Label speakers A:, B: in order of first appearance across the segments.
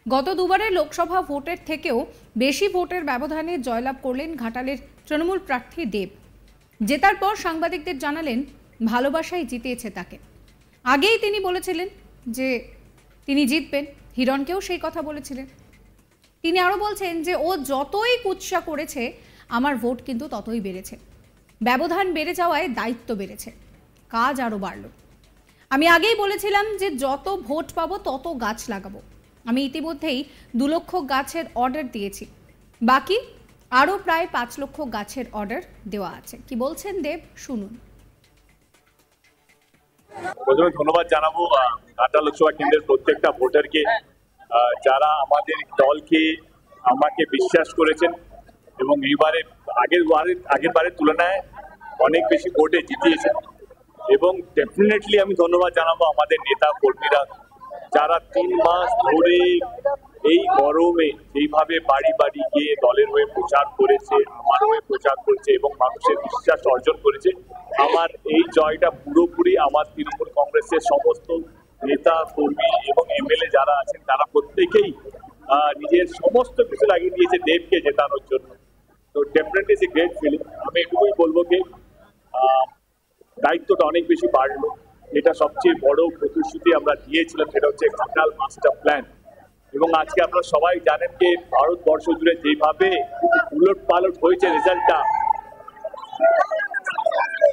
A: গত দুবারের লোকসভা ভোটের থেকেও বেশি ভোটের ব্যবধানে জয়লাভ করলেন ঘাটালের তৃণমূল প্রার্থী দেব। জেতার পর সাংবাদিকদের জানালেন ভালোবাসাই জিতিয়েছে তাকে। আগেই তিনি বলেছিলেন যে তিনি জিতবেন, হিরণকেও সেই কথা বলেছিলেন। তিনি আরও বলছেন যে ও যতই কুৎসা করেছে আমার ভোট কিন্তু ততই বেড়েছে, ব্যবধান বেড়ে যাওয়ায় দায়িত্ব বেড়েছে, কাজ আরও বাড়ল। আমি আগেই বলেছিলাম যে যত ভোট পাবো তত গাছ লাগাবো। আমি ইতিমধ্যেই 2 লক্ষ গাছের অর্ডার দিয়েছি, বাকি আরও প্রায় 5 লক্ষ গাছের অর্ডার দেওয়া আছে। কি বলছেন দেব, শুনুন।
B: প্রথমে ধন্যবাদ জানাবো ঘাটাল লোকসভা কেন্দ্রের প্রত্যেকটা ভোটারকে, যারা আমাদের দলকে আমাকে বিশ্বাস করেছেন এবং এইবারে আগের বারের তুলনায় অনেক বেশি ভোটে জিতিয়েছেন। এবং ডেফিনেটলি আমি ধন্যবাদ জানাবো আমাদের নেতা কর্মীরা, যারা 3 মাস ধরে এই গরমে যেইভাবে বাড়ি বাড়ি গিয়ে দলের হয়ে প্রচার করেছে, আমার হয়ে প্রচার করেছে এবং মানুষের বিশ্বাস অর্জন করেছে। আমার এই জয়টা পুরোপুরি আমার তৃণমূল কংগ্রেসের সমস্ত নেতা কর্মী এবং এমএলএ যারা আছেন তারা প্রত্যেকেই নিজের সমস্ত কিছু লাগিয়ে দিয়েছে দেবকে জেতানোর জন্য। তো definitely is a great feeling. আমি এটুকুই বলবো যে দায়িত্বটা অনেক বেশি বাড়লো। এটা সবচেয়ে বড় প্রতিশ্রুতি আমরা দিয়েছিলাম, সেটা হচ্ছে ঘাটাল মাস্টার প্ল্যান। এবং আজকে আপনারা সবাই জানেন যে ভারতবর্ষ জুড়ে যেভাবে উলট পালট হয়েছে রেজাল্টটা,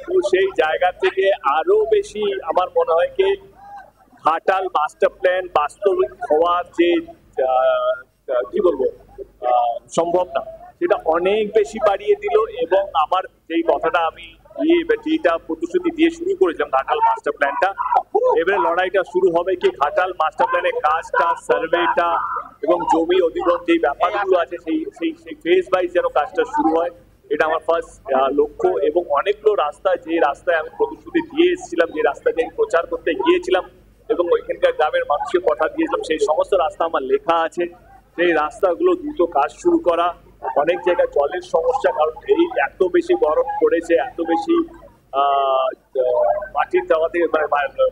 B: তো সেই জায়গা থেকে আরো বেশি আমার মনে হয় কি ঘাটাল মাস্টার প্ল্যান বাস্তবিক হওয়ার যে কি বলবো সম্ভাবনা, সেটা অনেক বেশি বাড়িয়ে দিল। এবং আমার যেই কথাটা আমি যেটা প্রতিশ্রুতি দিয়ে শুরু করেছিলাম ঘাটাল মাস্টার প্ল্যানটা, এবারে লড়াইটা শুরু হবে কি ঘাটাল মাস্টার প্ল্যানের কাজটা, সার্ভেটা এবং জমি অধিগ্রহণ যেই ব্যাপারগুলো আছে সেই ফেজ ওয়াইজ যেন কাজটা শুরু হয়, এটা আমার ফার্স্ট লক্ষ্য। এবং অনেকগুলো রাস্তা, যে রাস্তায় আমি প্রতিশ্রুতি দিয়ে এসেছিলাম, যে রাস্তা দিয়ে আমি প্রচার করতে গিয়েছিলাম এবং ওইখানকার গ্রামের মানুষকে কথা দিয়েছিলাম, সেই সমস্ত রাস্তা আমার লেখা আছে। সেই রাস্তাগুলো দ্রুত কাজ শুরু করা। অনেক জায়গায় জলের সমস্যা, কারণ এই এত বেশি গরম পড়েছে, এত বেশি মাটির চাওয়া থেকে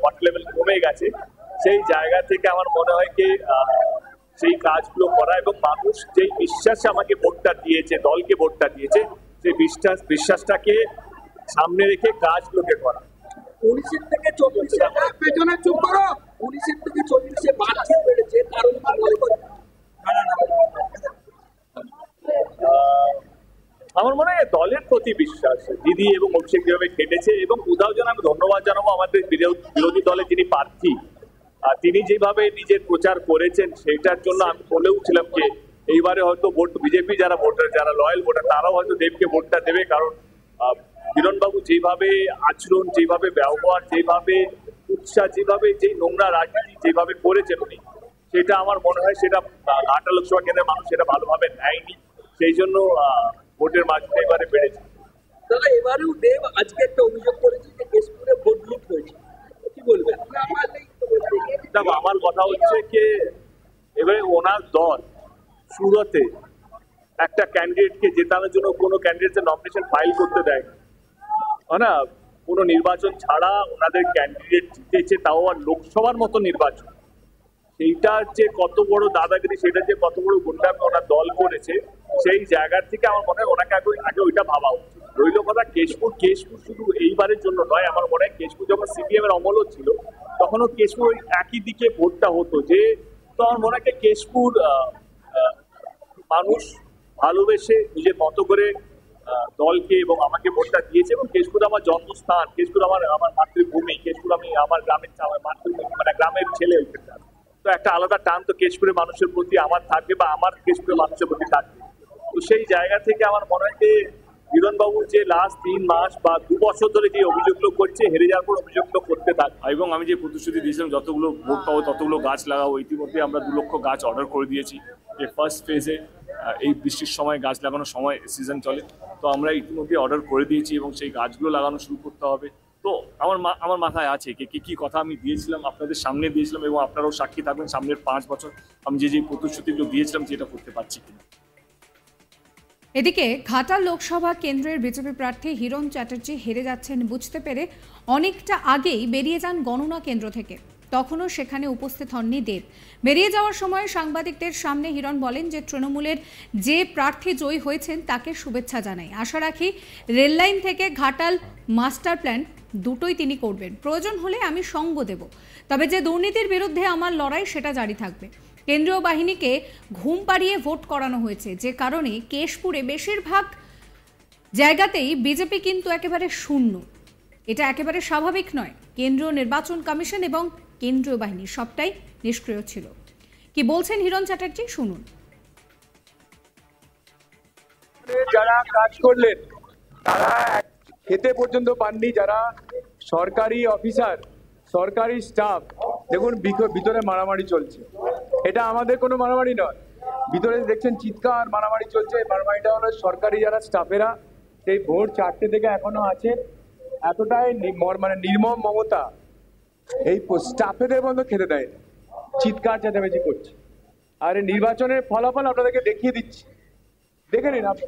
B: ওয়াটার লেভেল কমে গেছে, সেই জায়গা থেকে আমার মনে হয় কি সেই কাজগুলো করা এবং মানুষ যেই বিশ্বাসে আমাকে ভোটটা দিয়েছে, দলকে ভোটটা দিয়েছে, সেই বিশ্বাসটাকে সামনে রেখে কাজগুলোকে করা।
C: 19 থেকে 24 পেছনে চুপ করো, 19 থেকে 40 বাড়ছে বেড়েছে, কারণ
B: আমার মনে হয় দলের প্রতি বিশ্বাস দিদি এবং অভিষেক যেভাবে খেটেছে। এবং কোথাও যেন আমি ধন্যবাদ জানাবো আমাদের বিরোধী দলে যিনি প্রার্থী, তিনি যেভাবে নিজের প্রচার করেছেন, সেইটার জন্য আমি বলেওছিলাম যে এইবারে হয়তো ভোট বিজেপি যারা ভোটার, যারা লয়াল ভোটার, তারাও হয়তো দেবকে ভোটটা দেবে। কারণ হিরণবাবু যেভাবে আচরণ, যেভাবে ব্যবহার, যেভাবে উৎসাহ, যেভাবে যেই নোংরা রাজনীতি যেভাবে করেছেন উনি, সেটা আমার মনে হয় সেটা ঘাটাল লোকসভা কেন্দ্রের মানুষ সেটা ভালোভাবে নেয়নি। সেই জন্য ভোটের মাঝে এবারে বেড়েছে।
C: তাহলে এবারেও দেব আজকে একটা অভিযোগ করেছে যে কেশপুরে ভোট লুট হয়েছে, কি বলবেন?
B: দেখো, আমার কথা হচ্ছে কি এবারে ওনার দল সুরতে একটা ক্যান্ডিডেটকে জেতানোর জন্য কোনো ক্যান্ডিডেটের নমিনেশন ফাইল করতে দেয় না, কোনো নির্বাচন ছাড়া ওনাদের ক্যান্ডিডেট জিতেছে, তাও আর লোকসভার মতো নির্বাচন। সেইটার যে কত বড় দাদাগিরি, সেটা যে কত বড় গুন্ডামি ওনার দল করেছে, সেই জায়গার থেকে আমার মনে হয় ওনাকে আগে ওইটা ভাবা উচিত। রইল কথা কেশপুর শুধু এইবারের জন্য নয়, আমার মনে হয় কেশপুর যখন সিপিএম এর অমলও ছিল তখনও কেশপুর ওই একই দিকে ভোটটা হতো। যে তো আমার মনে হয় কেশপুর মানুষ ভালোবেসে নিজের মতো করে দলকে এবং আমাকে ভোটটা দিয়েছে। এবং কেশপুর আমার জন্মস্থান, কেশপুর আমার মাতৃভূমি, কেশপুর আমি আমার গ্রামের মাতৃভূমি, মানে গ্রামের ছেলে। তো একটা আলাদা টান তো কেশপুরের মানুষের প্রতি আমার থাকবে বা আমার কেশপুরের মানুষের প্রতি থাকবে। তো সেই জায়গা থেকে আমার মনে হয় যে হিরণবাবু যে লাস্ট 3 মাস বা 2 বছর ধরে যে অভিযোগগুলো করছে, হেরে যাওয়ার পর অভিযোগগুলো করতে থাকবে।
D: এবং আমি যে প্রতিশ্রুতি দিয়েছিলাম যতগুলো ভোট পাবো ততগুলো গাছ লাগাবো, ইতিমধ্যে আমরা 2 লক্ষ গাছ অর্ডার করে দিয়েছি। এই ফার্স্ট ফেজে এই বৃষ্টির সময় গাছ লাগানোর সময় সিজন চলে, তো আমরা ইতিমধ্যে অর্ডার করে দিয়েছি এবং সেই গাছগুলো লাগানো শুরু করতে হবে। তো আমার মাথায় আছে কি কথা আমি দিয়েছিলাম, আপনাদের সামনে দিয়েছিলাম এবং আপনারাও সাক্ষী থাকবেন সামনের 5 বছর আমি যে প্রতিশ্রুতিগুলো দিয়েছিলাম সেটা করতে পারছি কিনা।
A: এদিকে ঘাটাল লোকসভা কেন্দ্রের বিজেপি প্রার্থী হিরণ চ্যাটার্জি হেরে যাচ্ছেন বুঝতে পেরে অনেকটা আগেই বেরিয়ে যান গণনা কেন্দ্র থেকে। তখনও সেখানে উপস্থিত হননি দেব। বেরিয়ে যাওয়ার সময় সাংবাদিকদের সামনে হিরণ বলেন যে তৃণমূলের যে প্রার্থী জয়ী হয়েছেন তাকে শুভেচ্ছা জানাই। আশা রাখি রেললাইন থেকে ঘাটাল মাস্টার প্ল্যান দুটোই তিনি করবেন। প্রয়োজন হলে আমি সঙ্গ দেব, তবে যে দুর্নীতির বিরুদ্ধে আমার লড়াই সেটা জারি থাকবে। কেন্দ্রীয় বাহিনীকে ঘুম পাড়িয়ে ভোট করানো হয়েছে, যে কারণে কেশপুরে বেশিরভাগ জায়গাতেই বিজেপি কিন্তু একেবারে শূন্য। এটা একেবারে স্বাভাবিক নয়। কেন্দ্রীয় নির্বাচন কমিশন এবং কেন্দ্রীয় বাহিনী সবটাই নিষ্ক্রিয় ছিল। কি বলছেন হিরণ চ্যাটার্জি, শুনুন।
C: যারা কাজ করলেন তারা খেতে পর্যন্ত পাননি, যারা সরকারি অফিসার, সরকারি স্টাফ, দেখুন ভিতরে মারামারি চলছে। এটা আমাদের কোনো মারামারি নয়, ভিতরে দেখছেন চিৎকার মারামারি চলছে। এই মারামারিটা হলো সরকারি যারা স্টাফেরা সেই ভোর 4টে থেকে এখনো আছে, এতটাই মানে নির্মম মমতা এই স্টাফেদের বন্ধ খেতে দেয়, চিৎকার চেঁচামেচি করছে। আর এই নির্বাচনের ফলাফল আপনাদেরকে দেখিয়ে দিচ্ছি, দেখে নিন আপনি।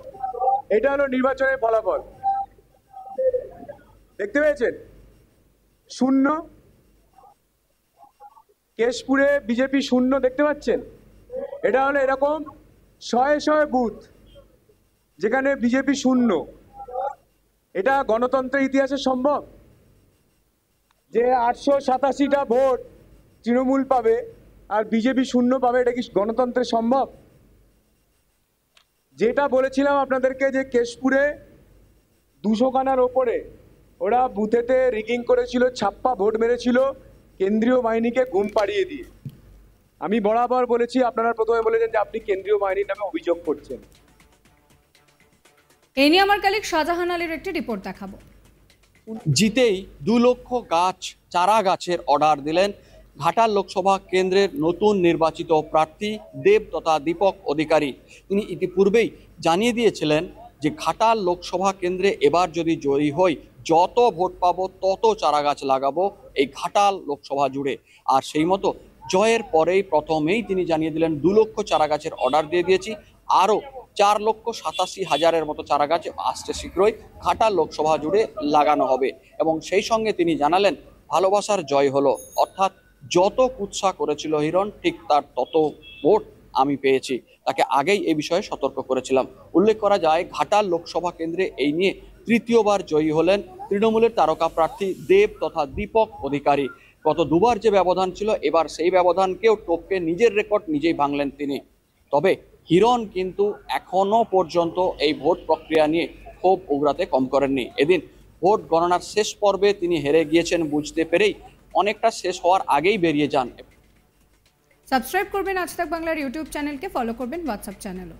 C: এটা হলো নির্বাচনের ফলাফল, দেখতে পেয়েছেন? শূন্য। কেশপুরে বিজেপি শূন্য, দেখতে পাচ্ছেন? এটা হলো এরকম শয়ে শয়ে বুথ যেখানে বিজেপি শূন্য। এটা গণতন্ত্রের ইতিহাসে সম্ভব যে 887টা ভোট তৃণমূল পাবে আর বিজেপি শূন্য পাবে? এটা কি গণতন্ত্রে সম্ভব? যেটা বলেছিলাম আপনাদেরকে যে কেশপুরে 200 খানার ওপরে ওরা বুথেতে রিগিং করেছিল, ছাপ্পা ভোট মেরেছিল কেন্দ্রীয় বাহিনীকে ঘুম পাড়িয়ে দিয়ে। আমি বরাবর বলেছি, আপনারা প্রথমে বলেছেন যে আপনি কেন্দ্রীয় বাহিনীর নামে অভিযোগ করছেন।
A: এই নিয়ে আমার কালিক শাহজাহান আলীর একটি রিপোর্ট দেখাবো।
E: জিতেই 2 লক্ষ গাছ চারা গাছের অর্ডার দিলেন ঘাটাল লোকসভা কেন্দ্রের নতুন নির্বাচিত প্রার্থী দেব তথা দীপক অধিকারী। তিনি ইতিপূর্বেই জানিয়ে দিয়েছিলেন যে ঘাটাল লোকসভা কেন্দ্রে এবার যদি জয়ী হই, যত ভোট পাবো তত চারা গাছ লাগাবো এই ঘাটাল লোকসভা জুড়ে। আর সেই মতো জয়ের পরেই প্রথমেই তিনি জানিয়ে দিলেন 2 লক্ষ চারা গাছের অর্ডার দিয়ে দিয়েছি, আরও 4,87,000 মতো চারা গাছ আসছে শীঘ্রই ঘাটাল লোকসভা জুড়ে লাগানো হবে। এবং সেই সঙ্গে তিনি জানালেন ভালোবাসার জয় হলো, অর্থাৎ যত কুৎসা করেছিল হিরণ ঠিক তার তত ভোট আমি পেয়েছি। তাকে আগেই এই বিষয়ে সতর্ক করেছিলাম। উল্লেখ করা যায় ঘাটাল লোকসভা কেন্দ্রে এই নিয়ে তৃতীয়বার জয়ী হলেন তৃণমূলের তারকা প্রার্থী দেব তথা দীপক অধিকারী। গত 2বার যে ব্যবধান ছিল, এবার সেই ব্যবধানকেও টপকে নিজের রেকর্ড নিজেই ভাঙলেন তিনি। তবে হিরণ কিন্তু এখনো পর্যন্ত এই ভোট প্রক্রিয়া নিয়ে ক্ষোভ উগরাতে কম করেননি। এদিন ভোট গণনার শেষ পর্বে তিনি হেরে গিয়েছেন বুঝতে পেরেই অনেকটা শেষ হওয়ার আগেই বেরিয়ে যান।
A: সাবস্ক্রাইব করবেন আজ তাক বাংলার ইউটিউব চ্যানেলকে, ফলো করবেন হোয়াটসঅ্যাপ চ্যানেলও।